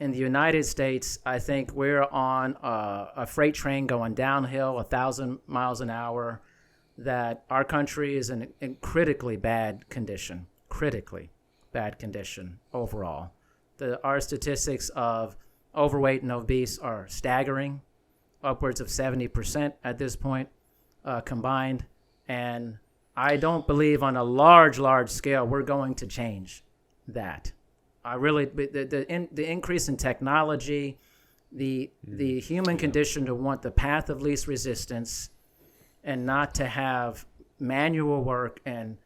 in the United States, I think we're on a freight train going downhill 1,000 miles an hour, that our country is in critically bad condition overall. Our statistics of overweight and obese are staggering, upwards of 70% at this point combined. And I don't believe on a large scale we're going to change that. I really, the increase in technology, the human condition to want the path of least resistance and not to have manual work and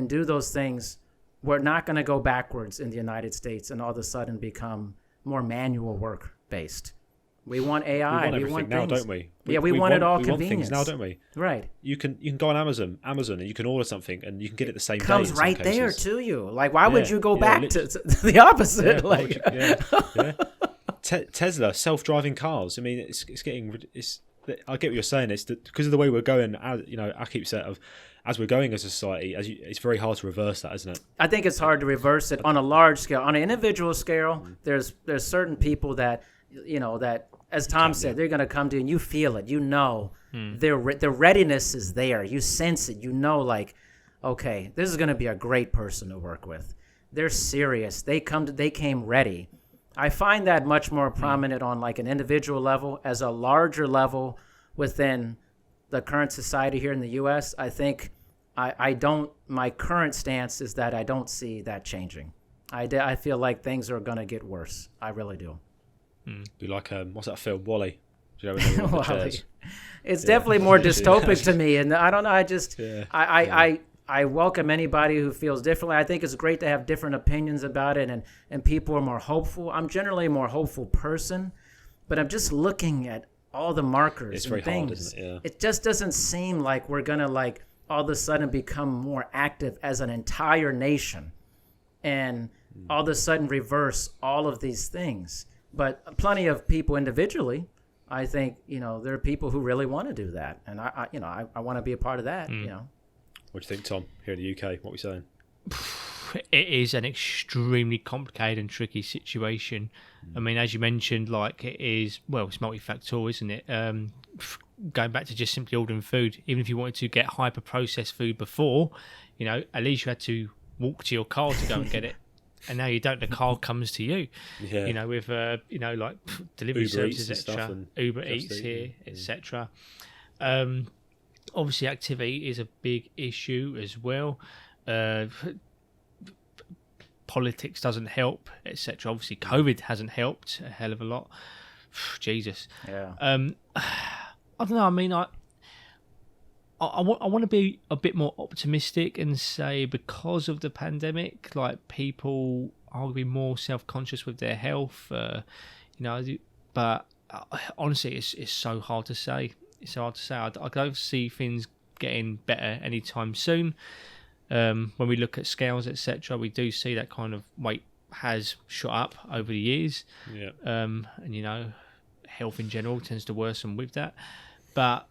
do those things, we're not going to go backwards in the United States and all of a sudden become more manual work based. We want AI. We want things now, don't we? We want it all we convenience. Want things now, don't we? Right. You can go on Amazon, and you can order something, and you can get it the same day. It comes right there cases. to you. Like, why would you go back to the opposite? Tesla, self-driving cars. I mean, it's getting. I get what you're saying. It's because of the way we're going. I keep saying as we're going as a society. It's very hard to reverse that, isn't it? I think it's hard to reverse it on a large scale. On an individual scale, there's certain people that as Tom said, they're going to come to you and you feel it. Their readiness is there. You sense it. Like, okay, this is going to be a great person to work with. They're serious. They came ready. I find that much more prominent on like an individual level. As a larger level within the current society here in the U.S., I think my current stance is that I don't see that changing. I feel like things are going to get worse. I really do. Be like what's that film, Wall-E? Do you know Wall-E. It's definitely more dystopic to me, and I don't know. I welcome anybody who feels differently. I think it's great to have different opinions about it, and people are more hopeful. I'm generally a more hopeful person, but I'm just looking at all the markers it's and very things. Hard, isn't it? Yeah. It just doesn't seem like we're gonna like all of a sudden become more active as an entire nation, and all of a sudden reverse all of these things. But plenty of people individually, I think, there are people who really want to do that. And I want to be a part of that, What do you think, Tom, here in the UK? What are we saying? It is an extremely complicated and tricky situation. I mean, as you mentioned, like it's multifactorial, isn't it? Going back to just simply ordering food, even if you wanted to get hyper-processed food before, at least you had to walk to your car to go and get it. And now you don't. The car comes to you. Yeah. With like delivery Uber services, Eats etc. Uber Eats here, etc. Obviously, activity is a big issue as well. Politics doesn't help, etc. Obviously, COVID hasn't helped a hell of a lot. Jesus. Yeah. I don't know. I mean, I want to be a bit more optimistic and say because of the pandemic, like people are going to be more self-conscious with their health, but honestly, it's so hard to say. It's so hard to say. I don't see things getting better anytime soon. When we look at scales, etc., we do see that kind of weight has shot up over the years. Yeah. And health in general tends to worsen with that. But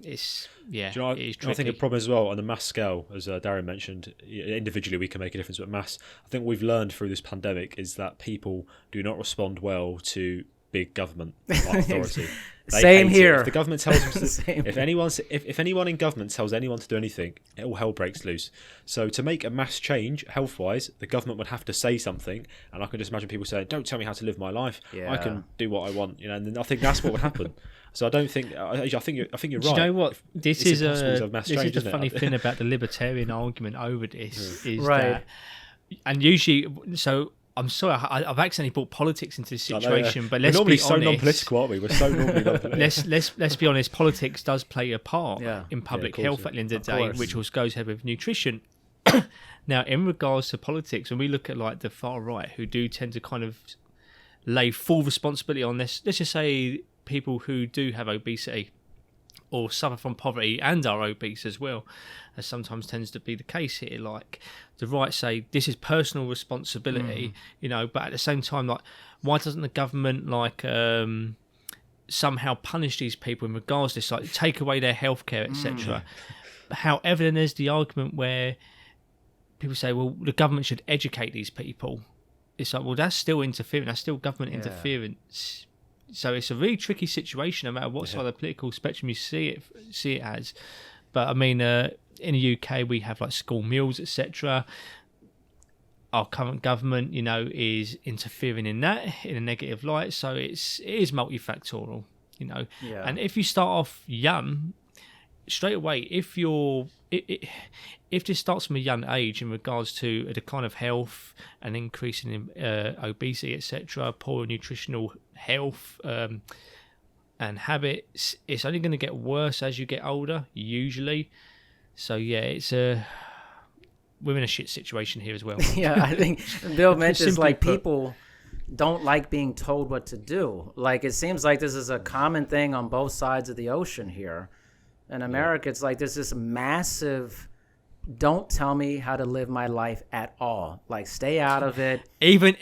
it's it is tricky. I think a problem as well on the mass scale, as Darren mentioned, individually we can make a difference, but mass, I think we've learned through this pandemic is that people do not respond well to big government authority. Same here. If the government tells them if anyone in government tells anyone to do anything, all hell breaks loose. So to make a mass change health-wise, the government would have to say something, and I can just imagine people saying, "Don't tell me how to live my life. Yeah. I can do what I want." And then I think that's what would happen. So I don't think. I think you're right. Do you know what? This is the funny thing about the libertarian argument over this is right. that, and usually, so I'm sorry, I've accidentally brought politics into this situation, but let's we're normally be honest. so non-political, aren't we? We're so normally non-political. Let's be honest. Politics does play a part in public course, health at the end of the day, which also goes ahead with nutrition. Now, in regards to politics, when we look at like the far right, who do tend to kind of lay full responsibility on this, let's just say people who do have obesity or suffer from poverty and are obese as well, as sometimes tends to be the case here. Like the right say this is personal responsibility, but at the same time, like why doesn't the government like somehow punish these people in regards to this, like take away their healthcare, etc. However, then there's the argument where people say, well, the government should educate these people. it's like, well, that's still interfering. That's still government Yeah. interference. So it's a really tricky situation, no matter what side of the political spectrum you see it as. But I mean, in the UK, we have like school meals, etc. Our current government, you know, is interfering in that in a negative light. So it is multifactorial, you know. Yeah. And if you start off young, straight away, if this starts from a young age in regards to a decline of health, an increase in obesity, etc., poor nutritional health and habits, it's only going to get worse as you get older, usually. So yeah, we're in a shit situation here as well. Yeah, I think Bill mentions Simply like put. people don't like being told what to do. Like it seems like this is a common thing on both sides of the ocean here. In America, it's like there's this massive, don't tell me how to live my life at all. Like stay out of it. Even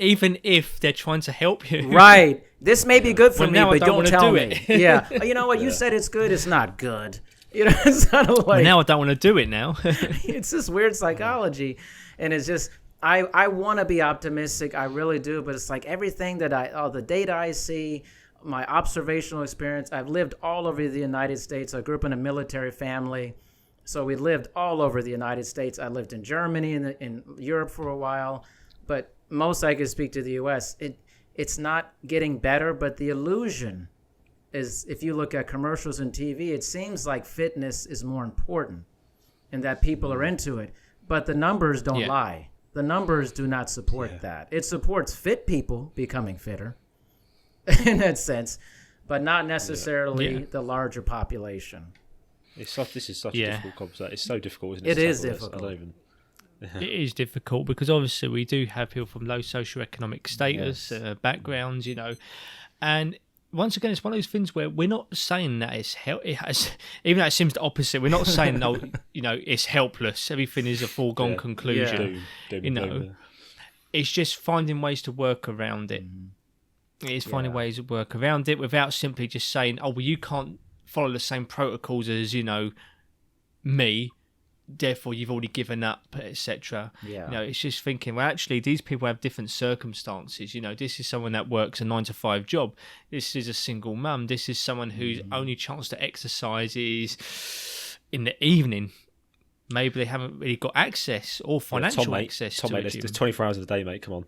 if they're trying to help you. Right. This may be good for Well, me, now I but don't don't wanna tell do me. it. Yeah. Oh, you know what? You said it's good. It's not good. You know, it's kind of like Well, now I don't want to do it now. it's this weird psychology, and it's just I want to be optimistic, I really do, but it's like everything that the data I see, my observational experience, I've lived all over the United States. I grew up in a military family, so we lived all over the United States. I lived in Germany and in Europe for a while, but most I could speak to the U.S. It's not getting better, but the illusion is, if you look at commercials and TV, it seems like fitness is more important and that people are into it. But the numbers don't lie. The numbers do not support that. It supports fit people becoming fitter in that sense, but not necessarily the larger population. This is such a difficult conversation. It's so difficult, isn't it? It is I difficult. don't even... It is difficult because obviously we do have people from low socioeconomic status, backgrounds, you know, and once again, it's one of those things where we're not saying that even though it seems the opposite, we're not saying, no, you know, it's helpless. Everything is a foregone conclusion. You know, it's just finding ways to work around it. It is finding ways to work around it without simply just saying, oh, well, you can't follow the same protocols as, you know, me, therefore you've already given up, etc. Yeah. You know, it's just thinking, well, actually, these people have different circumstances. You know, this is someone that works a 9-to-5 job. This is a single mum. This is someone whose only chance to exercise is in the evening. Maybe they haven't really got access or financial access to it. There's 24 hours in a day, mate. Come on.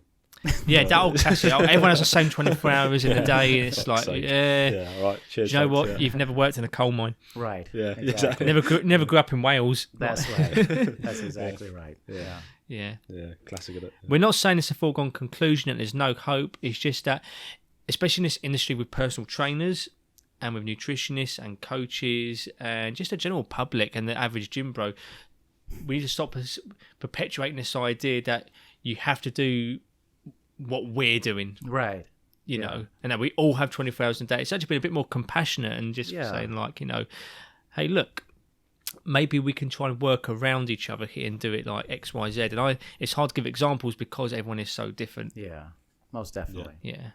Yeah, that'll classic. Everyone has the same 24 hours in a day, and it's like, yeah, all right. Cheers. Do you know what? Yeah. You've never worked in a coal mine. Right. Yeah, exactly. Never grew up in Wales. That's right. That's exactly right. Yeah. Yeah. Yeah, classic of it. We're not saying it's a foregone conclusion and there's no hope. It's just that, especially in this industry with personal trainers and with nutritionists and coaches and just the general public and the average gym bro, we need to stop perpetuating this idea that you have to do what we're doing. Right. You know, and that we all have 24 hours a day. It's actually been a bit more compassionate and just saying, like, you know, hey, look, maybe we can try and work around each other here and do it like X, Y, Z. And it's hard to give examples because everyone is so different. Yeah, most definitely. Yeah.